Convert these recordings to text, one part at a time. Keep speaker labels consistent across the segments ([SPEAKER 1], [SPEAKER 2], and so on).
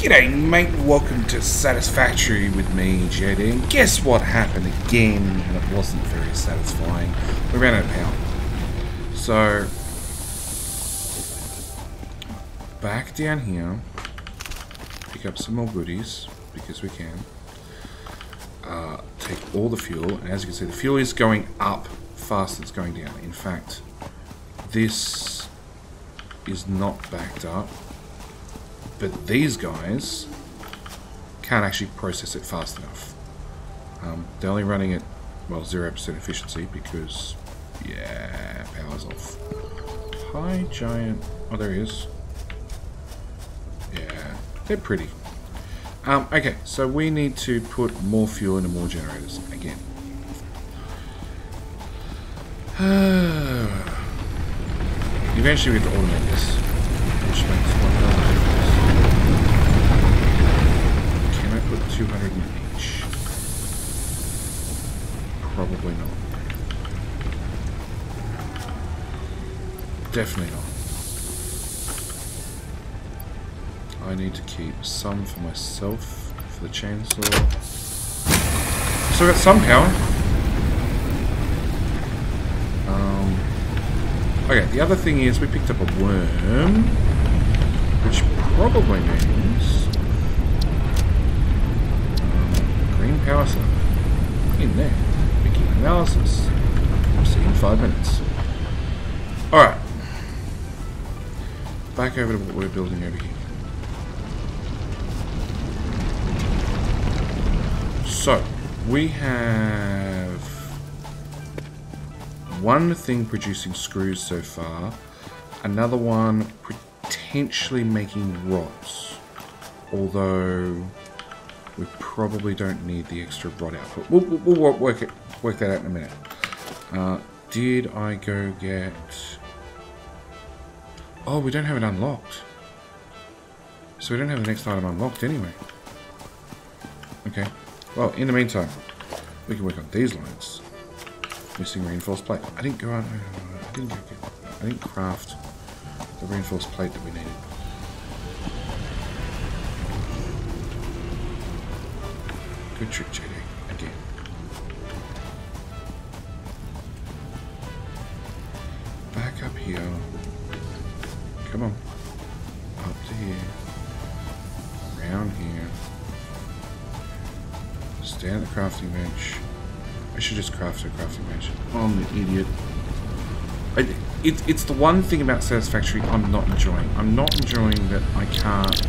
[SPEAKER 1] G'day mate, welcome to Satisfactory with me, JD. And guess what happened again, and it wasn't very satisfying. We ran out of power. So, back down here, pick up some more goodies, because we can. Take all the fuel, and as you can see, the fuel is going up faster than it's going down. In fact, this is not backed up. But these guys can't actually process it fast enough. They're only running at, well, 0% efficiency because, yeah, power's off. Hi, giant. Oh, there he is. Yeah, they're pretty. Okay, so we need to put more fuel into more generators again. Eventually we have to automate this, which makes one difference. Can I put 200 in each? Probably not. Definitely not. I need to keep some for myself, for the chainsaw. So I've got some power. Okay, the other thing is we picked up a worm, which probably means green power cell in there. Begin analysis. We'll see in 5 minutes. Alright. Back over to what we're building over here. So, we have one thing producing screws so far, another one potentially making rods, although we probably don't need the extra rod output. We'll work that out in a minute. Did I go get... Oh, we don't have it unlocked. So we don't have the next item unlocked anyway. Okay. Well, in the meantime, we can work on these lines. Missing reinforced plate. I didn't craft the reinforced plate that we needed. Good trick, JD. Again. Back up here. Come on. Up to here. Around here. Stand at the crafting bench. I should just craft a crafting bench. I'm an idiot. It's the one thing about Satisfactory I'm not enjoying. I'm not enjoying that I can't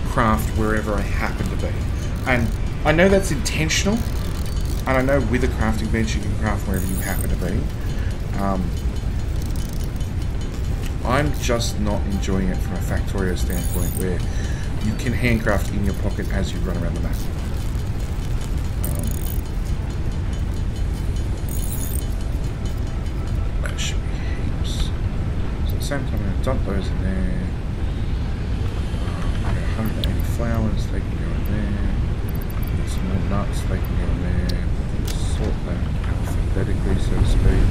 [SPEAKER 1] craft wherever I happen to be. And I know that's intentional. And I know with a crafting bench you can craft wherever you happen to be. I'm just not enjoying it from a Factorio standpoint where you can handcraft in your pocket as you run around the map. Same time, I'm going to dump those in there. 180 flowers, they can go in there. Some more nuts, they can go in there. Sort that alphabetically, so to speak.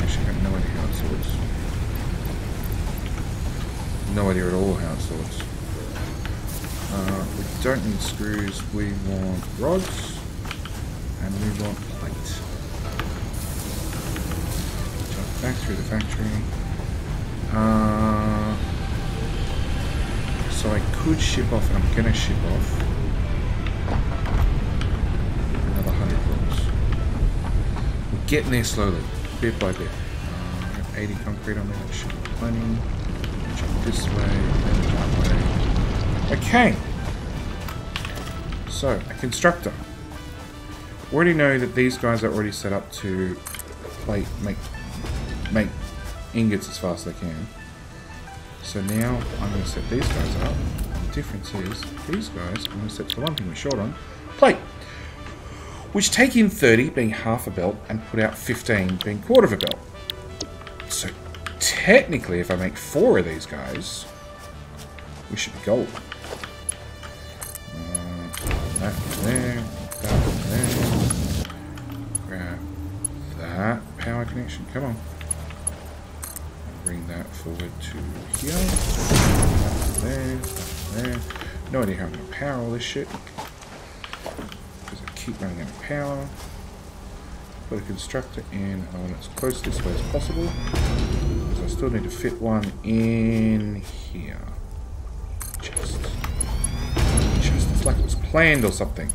[SPEAKER 1] Actually, I have no idea how it sorts. No idea at all how it sorts. We don't need screws, we want rods. And we want plate. Back through the factory. So I could ship off, and I'm gonna ship off another 100 rolls. We're getting there slowly, bit by bit. 80 concrete on there, that should be plenty. Jump this way, then that way. Okay. So, a constructor. We already know that these guys are already set up to make ingots as fast as they can. So now I'm going to set these guys up. The difference is these guys I'm going to set to the one thing we're short on, plate, which take in 30 being half a belt and put out 15 being quarter of a belt. So technically if I make 4 of these guys, we should be golden. That in there, that in there. Grab that power connection, come on. Bring that forward to here, that to there, that there. No idea how I'm going to power all this shit. Because I keep running out of power. Put a constructor in. I want it as close this way as possible. Because I still need to fit one in here. Just. It's like it was planned or something.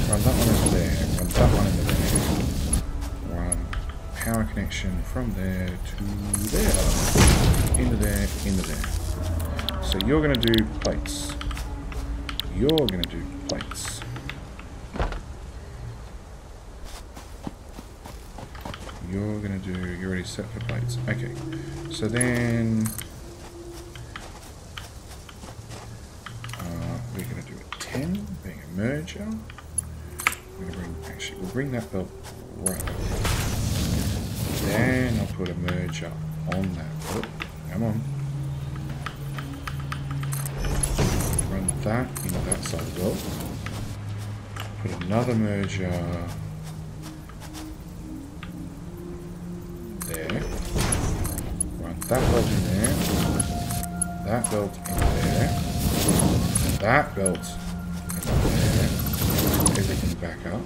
[SPEAKER 1] Run that one into there. Run that one into there. Run power connection from there to there. Into there, into there. So you're going to do plates. You're going to do plates. You're going to do... You're already set for plates. Okay. So then... we're going to do a 10, being a merger. We're going to bring... Actually, we'll bring that belt right up. Then I'll put a merger on that belt. Come on. Run that into that side of the belt. Put another merger there. Run that belt in there. That belt in there. That belt in there. Everything back up.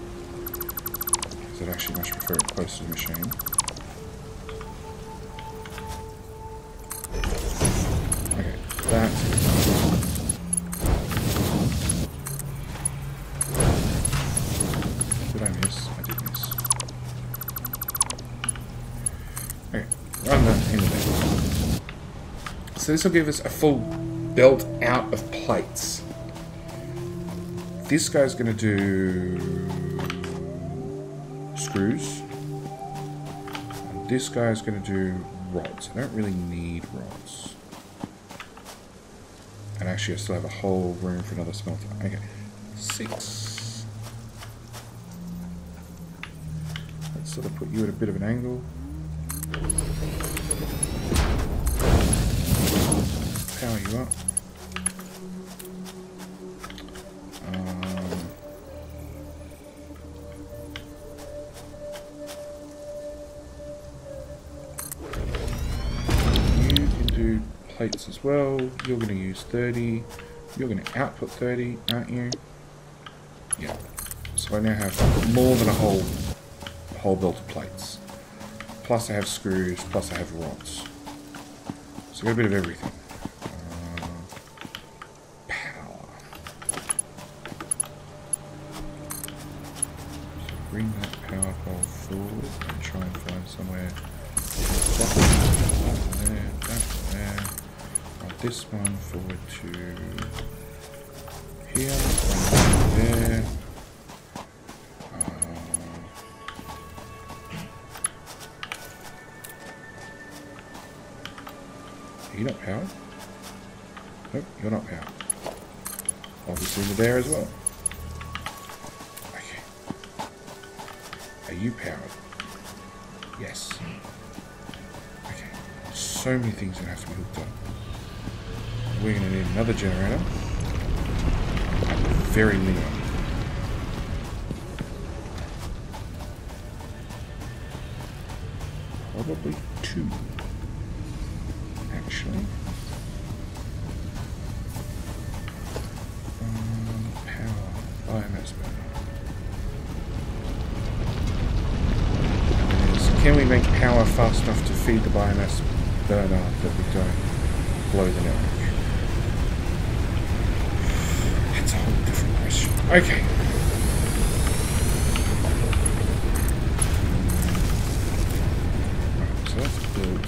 [SPEAKER 1] Because I'd actually much prefer it close to the machine. Okay, that's good. Did I miss? I did miss. Okay, run that into there. So this will give us a full belt out of plates. This guy's going to do screws. And this guy's going to do rods. I don't really need rods. And actually I still have a whole room for another smelter. Okay, 6. Let's sort of put you at a bit of an angle. Power you up. You can do plates as well. You're going to use 30. You're going to output 30, aren't you? Yeah. So I now have more than a whole belt of plates. Plus I have screws, plus I have rods. So I've got a bit of everything. Power. So bring that power pole forward and try and find somewhere. That there, that there. Run this one forward to here, run that there. Are you not powered? Nope, you're not powered. Obviously you're there as well. Okay. Are you powered? Yes. Okay. So many things that have to be hooked up. We're going to need another generator. At the very minimum. Probably 2. Actually. Power. Biomass burner. Can we make power fast enough to feed the biomass burner that we don't blow the network? That's a whole different question. Okay. Right, so that's built.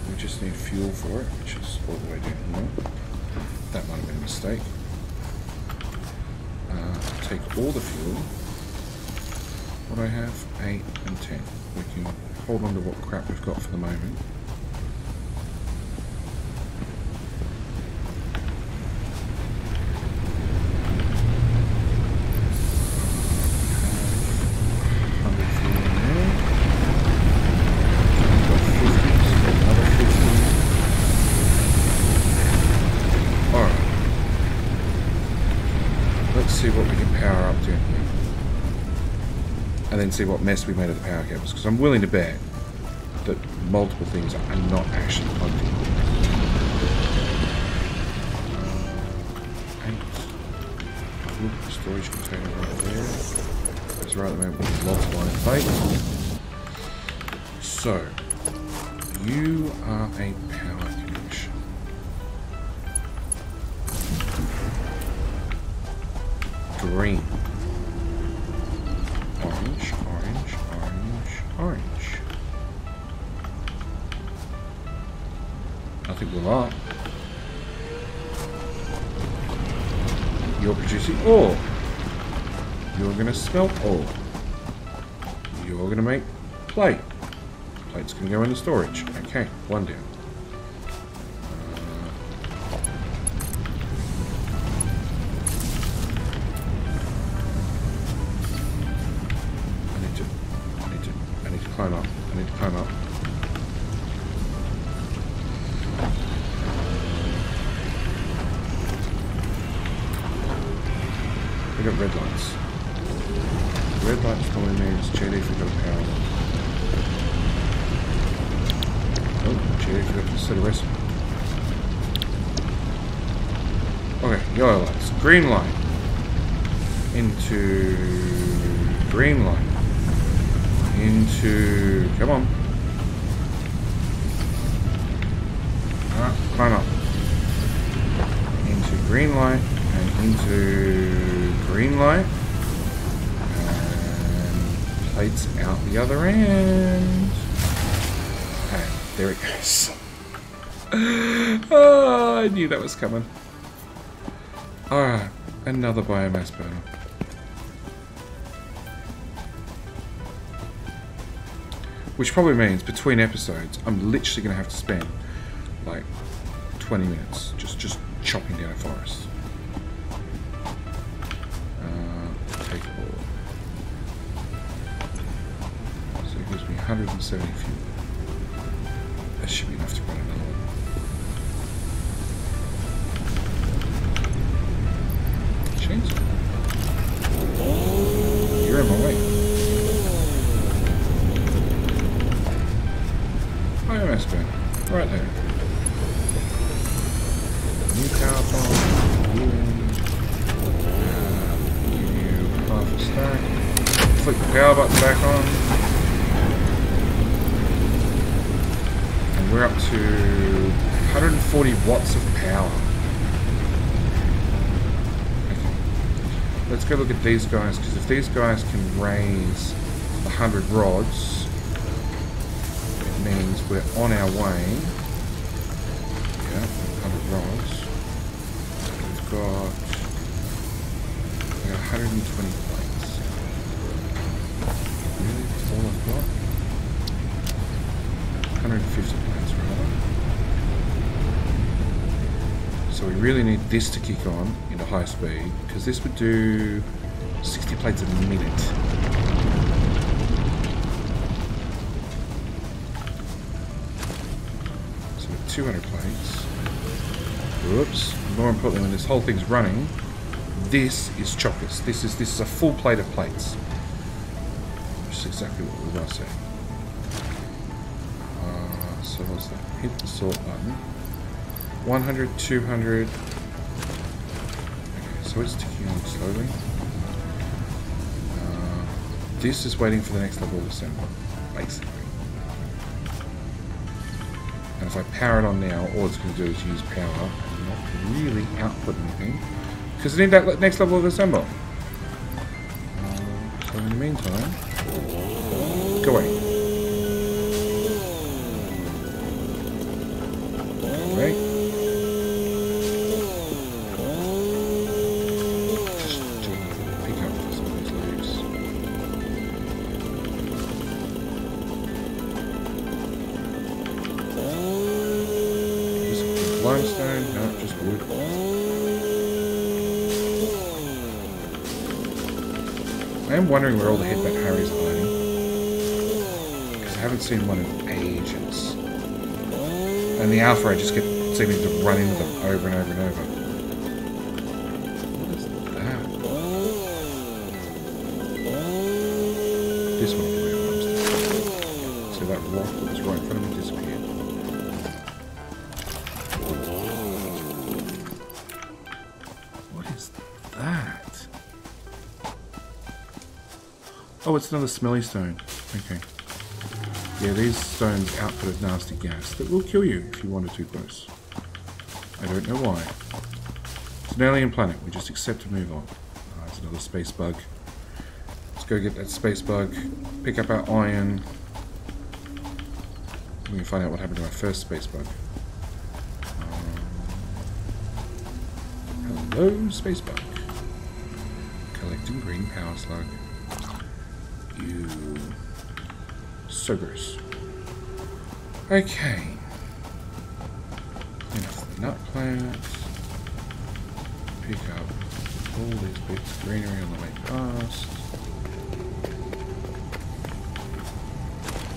[SPEAKER 1] We just need fuel for it, which is all the way down here. That might have been a mistake. Take all the fuel. What do I have? 8 and 10. We can hold on to what crap we've got for the moment. See what we can power up to here. And then see what mess we made of the power cables. Because I'm willing to bet that multiple things are not actually plugged in. Look at the storage container right there. That's right at the moment with lots of iron plate. So, you are a power connection. Green. Orange, orange, orange, orange. I think we're right. You're producing ore. You're going to smelt ore. You're going to make plate. Plate's going to go into storage. Okay, one down. I need to climb up. I need to climb up. We got red lights. Red lights probably means JD forgot power. Oh, JD forgot to set a recipe. Okay, yellow lights. Green light. Into green light. Into... Come on. Alright, climb up. Into green light. And into green light. And plates out the other end. Okay, there it goes. Oh, I knew that was coming. Alright, another biomass burner. Which probably means between episodes, I'm literally going to have to spend like 20 minutes just chopping down a forest. Take all. So it gives me 170 fuel. That should be enough to run another one. Chainsaw. You're in my way. Biomass burner. Right there. New power plant. Give you half a stack. Flick the power button back on. And we're up to 140 watts of power. Okay. Let's go look at these guys, because if these guys can raise 100 rods, means we're on our way. Yeah, 100 rods. We've got 120 plates. Really? That's all I've got? 150 plates, rather. So we really need this to kick on into high speed, because this would do 60 plates a minute. So 200 plates. Whoops. More importantly, when this whole thing's running, this is chockers. This is a full plate of plates. Which is exactly what we were going to say. So what's that? Hit the sort button. 100, 200. Okay, so it's ticking on slowly. This is waiting for the next level of assembly, basically. And if I power it on now, all it's going to do is use power and not really output anything. Because I need that next level of assembly. So in the meantime, go away. Right? Just pick up some of these leaves. Just limestone? No, just wood. I am wondering where all the headbutt Harrys are hiding. Because I haven't seen one in ages. And the alpha, I just get seeming to run into them over and over and over. What is that? This one could be a monster. So that rock that was right in front of me disappeared. What is that? Oh, it's another smelly stone. Okay. Yeah, these stones output a nasty gas that will kill you if you wander too close. I don't know why. It's an alien planet. We just accept and move on. Oh, there's another space bug. Let's go get that space bug. Pick up our iron. We can find out what happened to our first space bug. Hello, space bug. Collecting green power slug. You. So gross. Okay. Enough of the nut plants. Pick up all these bits of greenery on the way past.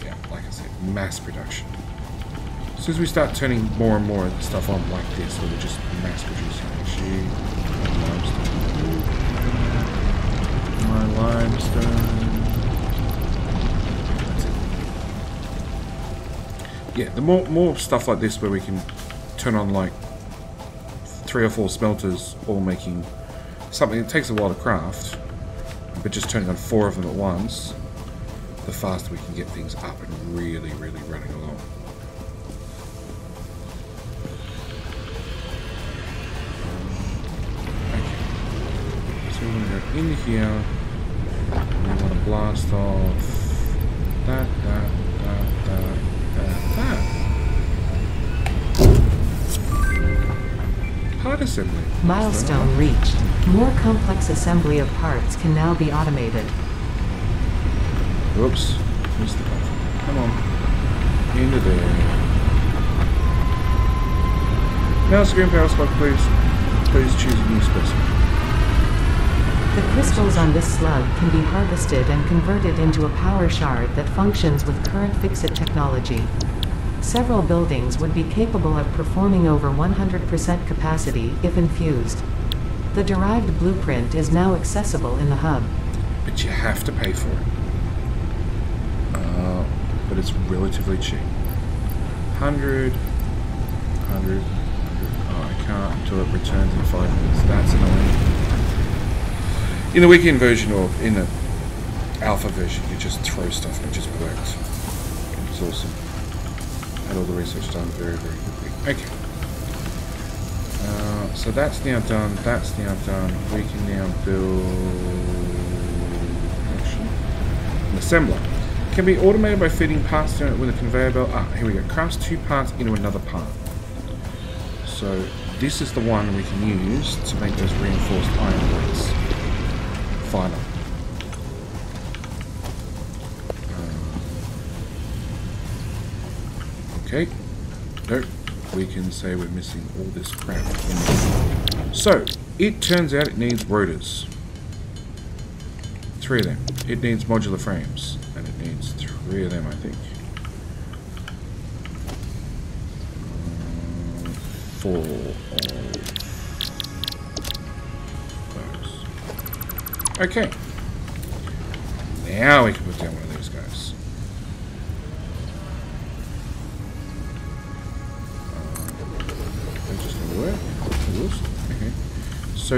[SPEAKER 1] Yeah, like I said, mass production. As soon as we start turning more and more of the stuff on like this, where we're just mass producing energy, my limestone. That's it. Yeah, the more stuff like this where we can turn on like 3 or 4 smelters, all making something that takes a while to craft, but just turning on 4 of them at once, the faster we can get things up and really, really running along. So we're going to go in here, and we want to blast off that. Part assembly.
[SPEAKER 2] Milestone reached. More complex assembly of parts can now be automated.
[SPEAKER 1] Whoops. Missed the button. Come on. Into there. Now screen power slug, please. Please choose a new specimen.
[SPEAKER 2] The crystals on this slug can be harvested and converted into a power shard that functions with current FICSIT technology. Several buildings would be capable of performing over 100% capacity if infused. The derived blueprint is now accessible in the hub.
[SPEAKER 1] But you have to pay for it. But it's relatively cheap. 100. Oh, I can't until it returns in 5 minutes. That's annoying. In the weekend version or in the alpha version, you just throw stuff and it just works. It's awesome. Had all the research done very, very quickly. Okay. So that's now done. That's now done. We can now build an assembler. Can be automated by feeding parts to it with a conveyor belt. Ah, here we go. Crafts 2 parts into another part. So this is the one we can use to make those reinforced iron plates. Final. Okay. Nope. We can say we're missing all this crap. So, it turns out it needs rotors. 3 of them. It needs modular frames. And it needs 3 of them, I think. 4 of those. Okay. Now we can put down one of these guys. That's just going to work. Okay. So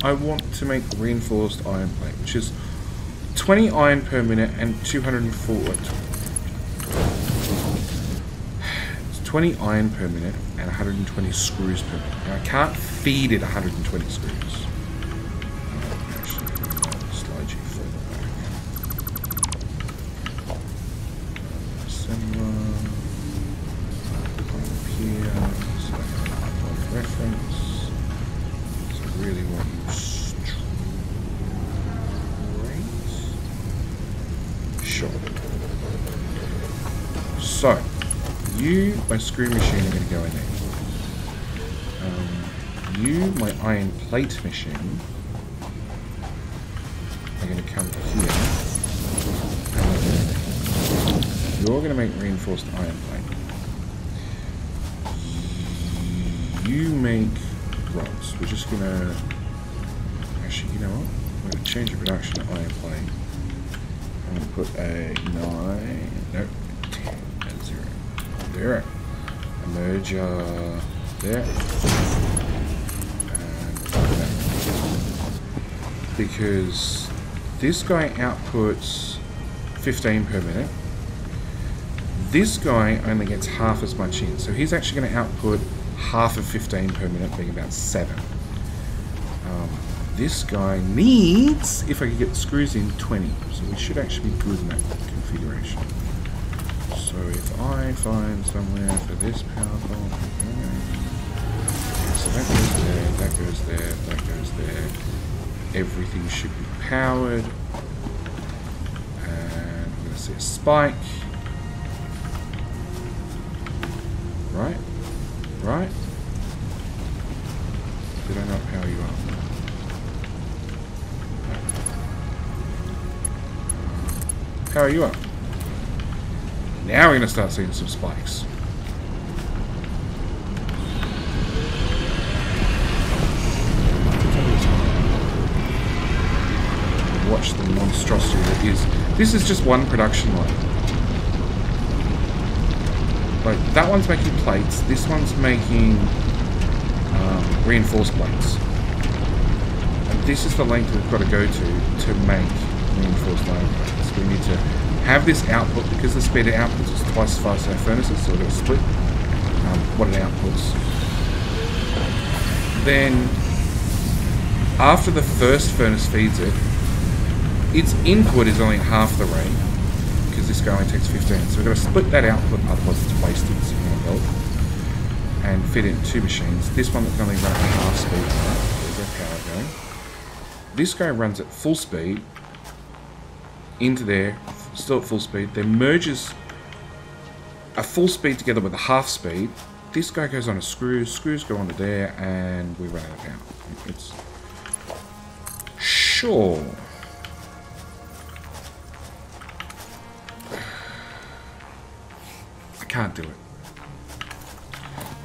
[SPEAKER 1] I want to make reinforced iron plate, which is 20 iron per minute and 204. It's 20 iron per minute and 120 screws per minute. Now I can't feed it 120 screws. Actually, I'll slide you further back. Assembler. Up here. So I have one reference. So I really want you straight. Sure. So, my screw machine, are going to go in there. My iron plate machine, are going to come here. You're going to make reinforced iron plate. You make rods. We're just going to... Actually, you know what? I'm going to change the production to iron plate. I'm going to put a 9... Nope. 10 and 0. There. A merger there. And that. Because This guy outputs 15 per minute. This guy only gets half as much in, so he's actually going to output half of 15 per minute, being about 7. This guy needs, if I could get the screws in, 20. So we should actually be good in that configuration. So if I find somewhere for this power pole, so that goes there, that goes there, that goes there. Everything should be powered. And we're going to see a spike. Right? Right? Did I not power you up? Power you up. Now we're going to start seeing some spikes. Watch the monstrosity that is. This is just one production line. Like, that one's making plates, this one's making reinforced plates. And this is the length we've got to go to make reinforced iron plates. We need to have this output, because the speed it outputs is twice as fast as our furnaces, so we're going to split what it outputs. Then, after the first furnace feeds it, its input is only half the rate, because this guy only takes 15. So we've got to split that output, otherwise it's wasted, so we're going to help. And fit it in 2 machines. This one that can only run at half speed, there's our power going. This guy runs at full speed, into there, still at full speed, then merges a full speed together with a half speed. This guy goes on a screw, screws go onto there, and we run out of power. It's... Sure. I can't do it.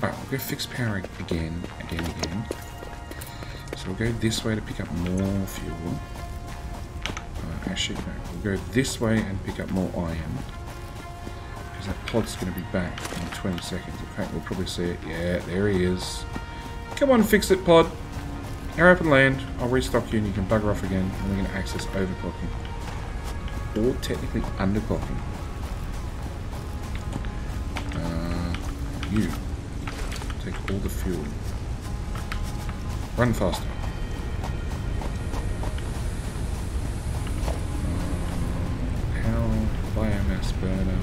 [SPEAKER 1] Alright, we'll go fix power again. So we'll go this way to pick up more fuel. Actually, no, we'll go this way and pick up more iron. Because that pod's going to be back in 20 seconds. In fact, we'll probably see it. Yeah, there he is. Come on, fix it, pod. Air up and land. I'll restock you and you can bugger off again. And we're going to access overclocking. Or technically underclocking. You take all the fuel. Run faster. Power, biomass burner.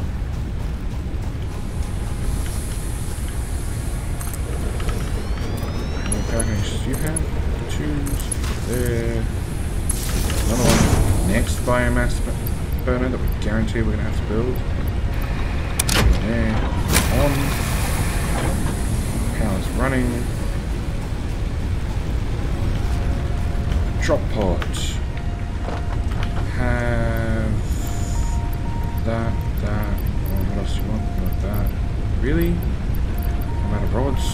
[SPEAKER 1] How many power connections do you have? Choose. There. Another one. Next biomass burner that we guarantee we're going to have to build. There. On. Power's running. Drop pod. Have that. Oh, what else do you want? You want that? Really? I'm out of rods.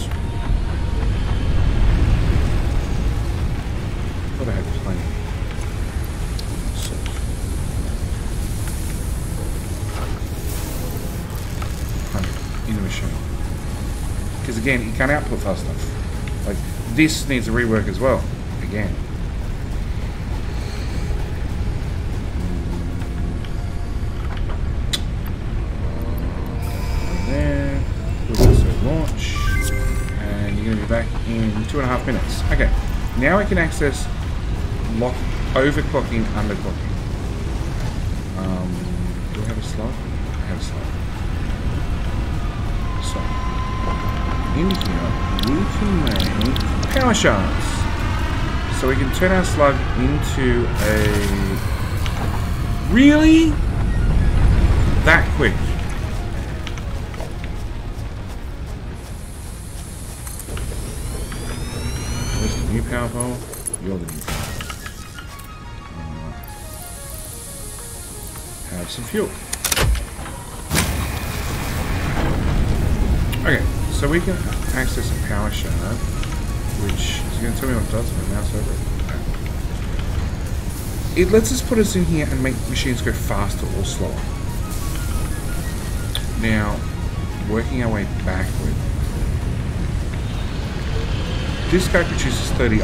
[SPEAKER 1] I thought I had plenty. In the machine. Because again, you can't output fast enough. Like, this needs a rework as well. Again. There. We'll also launch. And you're going to be back in 2.5 minutes. Okay. Now I can access overclocking, underclocking. Do I have a slot? I have a slot. So, in here, we can make power shafts. So we can turn our slug into a... Really? That quick? Where's the new power pole? You're the new power pole. Have some fuel. Okay, so we can access a power shaft, which is going to tell me what it does if I mouse over it. It lets us put us in here and make machines go faster or slower. Now, working our way backward, this guy produces 30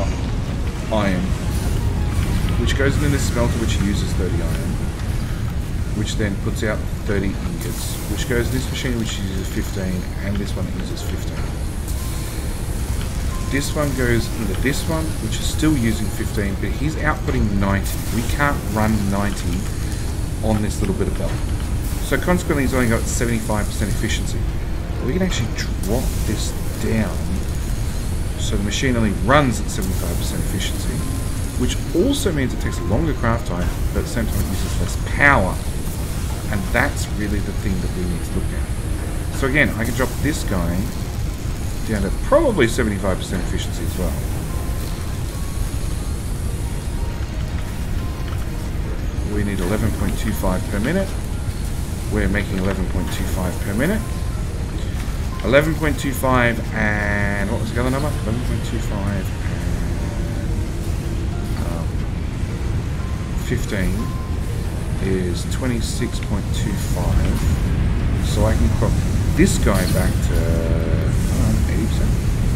[SPEAKER 1] iron, which goes into this smelter, which uses 30 iron, which then puts out 30 ingots, which goes to this machine, which uses 15, and this one uses 15. This one goes into this one, which is still using 15, but he's outputting 90. We can't run 90 on this little bit of belt. So consequently, he's only got 75% efficiency. We can actually drop this down so the machine only runs at 75% efficiency, which also means it takes a longer craft time, but at the same time it uses less power. And that's really the thing that we need to look at. So again, I can drop this guy down to probably 75% efficiency as well. We need 11.25 per minute. We're making 11.25 per minute. 11.25 and what was the other number? 11.25 and 15 is 26.25. So I can crop this guy back to 80%.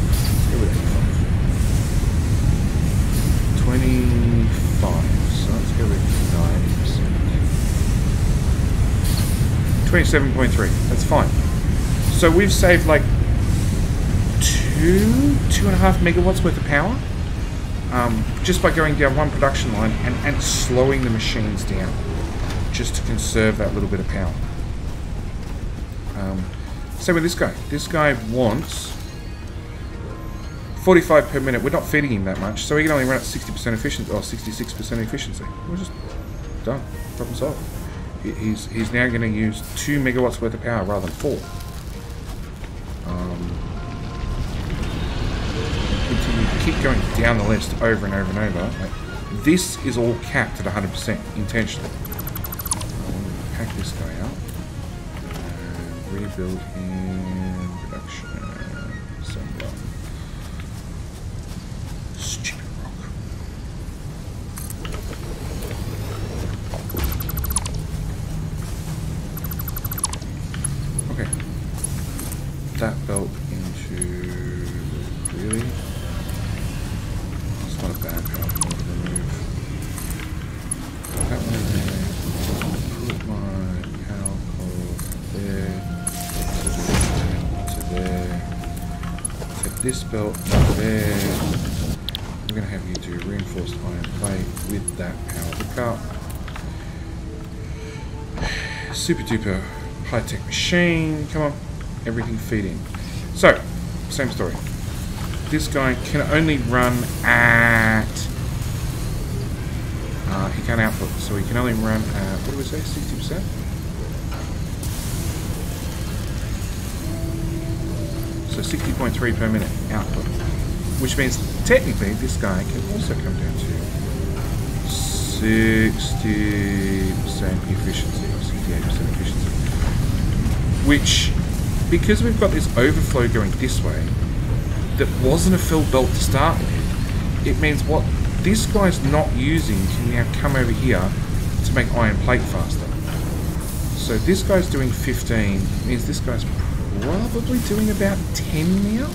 [SPEAKER 1] Let's go with 85. 25. So let's go with 90%. 27.3. That's fine. So we've saved like 2.5 megawatts worth of power just by going down one production line and slowing the machines down just to conserve that little bit of power. Same with this guy. This guy wants 45 per minute. We're not feeding him that much, so he can only run at 60% efficiency or 66% efficiency. We're just done. Problem solved. He's now going to use 2 megawatts worth of power rather than 4. Keep going down the list over and over and over. Like, this is all capped at 100% intentionally. Pack this guy out and rebuild in production. Assembler. Stupid rock. Okay. That belt into really. Not a bad power to remove. That one in there. Put my power cord there. To there. Take this belt to there. We're going to have you do reinforced iron plate with that power hookup. Super duper high tech machine. Come on. Everything feed in. So, same story. This guy can only run at... he can't output, so he can only run at, what do we say, 60%? So 60.3 per minute output. Which means, technically, this guy can also come down to 60% efficiency, or 68% efficiency. Which, because we've got this overflow going this way, that wasn't a filled belt to start with, it means what this guy's not using can now come over here to make iron plate faster. So this guy's doing 15, means this guy's probably doing about 10 now.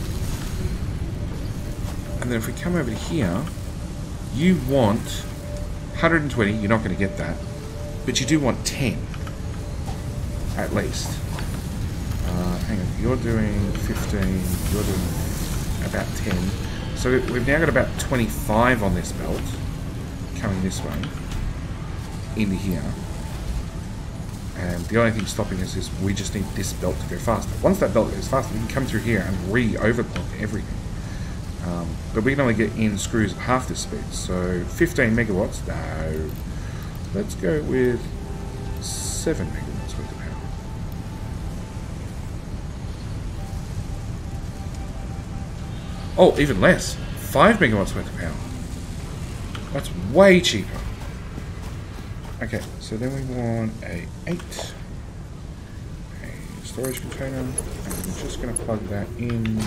[SPEAKER 1] And then if we come over to here, you want 120, you're not going to get that, but you do want 10, at least. Hang on, you're doing 15, you're doing about 10. So we've now got about 25 on this belt coming this way into here. And the only thing stopping us is we just need this belt to go faster. Once that belt goes faster, we can come through here and re-overclock everything. But we can only get in screws at half this speed. So 15 megawatts, no. Let's go with 7 megawatts worth of power. Oh, even less. 5 megawatts worth of power. That's way cheaper. Okay, so then we want a 8. A storage container. And I'm just going to plug that in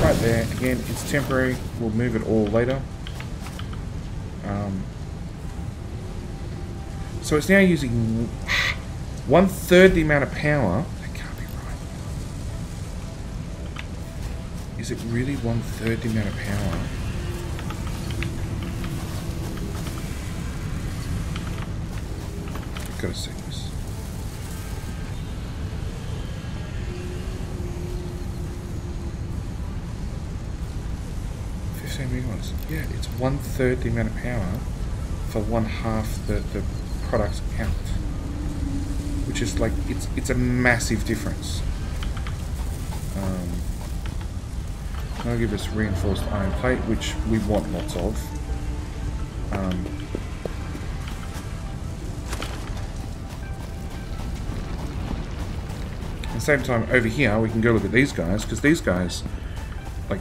[SPEAKER 1] right there. Again, it's temporary. We'll move it all later. So it's now using 1/3 the amount of power. That can't be right. Is it really 1/3 the amount of power? Gotta see this. Megawatts. Yeah, it's 1/3 the amount of power for 1/2 the product out, which is like it's a massive difference. I'll give us reinforced iron plate, which we want lots of. At the same time, over here we can go look at these guys, because these guys, like,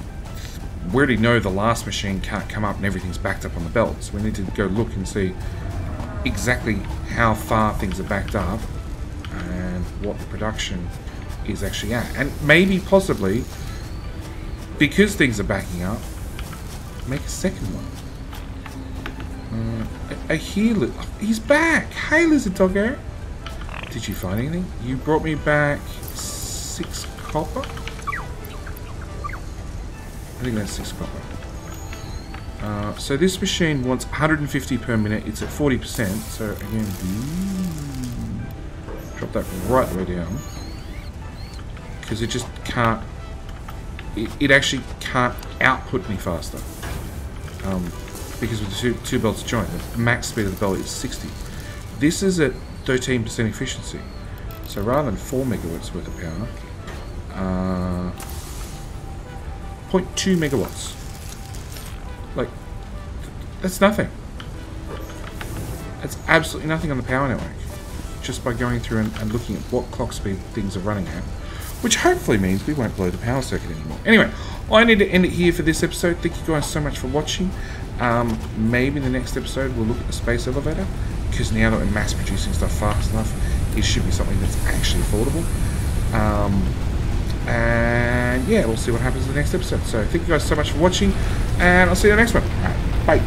[SPEAKER 1] we already know the last machine can't come up and everything's backed up on the belt, so we need to go look and see exactly how far things are backed up and what the production is actually at. And maybe, possibly, because things are backing up, make a second one. I hear... He's back! Hey, Lizard Doggo! Did you find anything? You brought me back 6 copper? I think that's 6 copper. So this machine wants 150 per minute. It's at 40%. So again, drop that right the way down, because it just can't. It actually can't output any faster. Because with the two belts joined, the max speed of the belt is 60. This is at 13% efficiency. So rather than 4 megawatts worth of power, 0.2 megawatts. Like, that's nothing. That's absolutely nothing on the power network. Just by going through and looking at what clock speed things are running at. Which hopefully means we won't blow the power circuit anymore. Anyway, I need to end it here for this episode. Thank you guys so much for watching. Maybe in the next episode we'll look at the space elevator, because now that we're mass producing stuff fast enough, it should be something that's actually affordable. And yeah, we'll see what happens in the next episode. So thank you guys so much for watching, and I'll see you in the next one. All right, bye.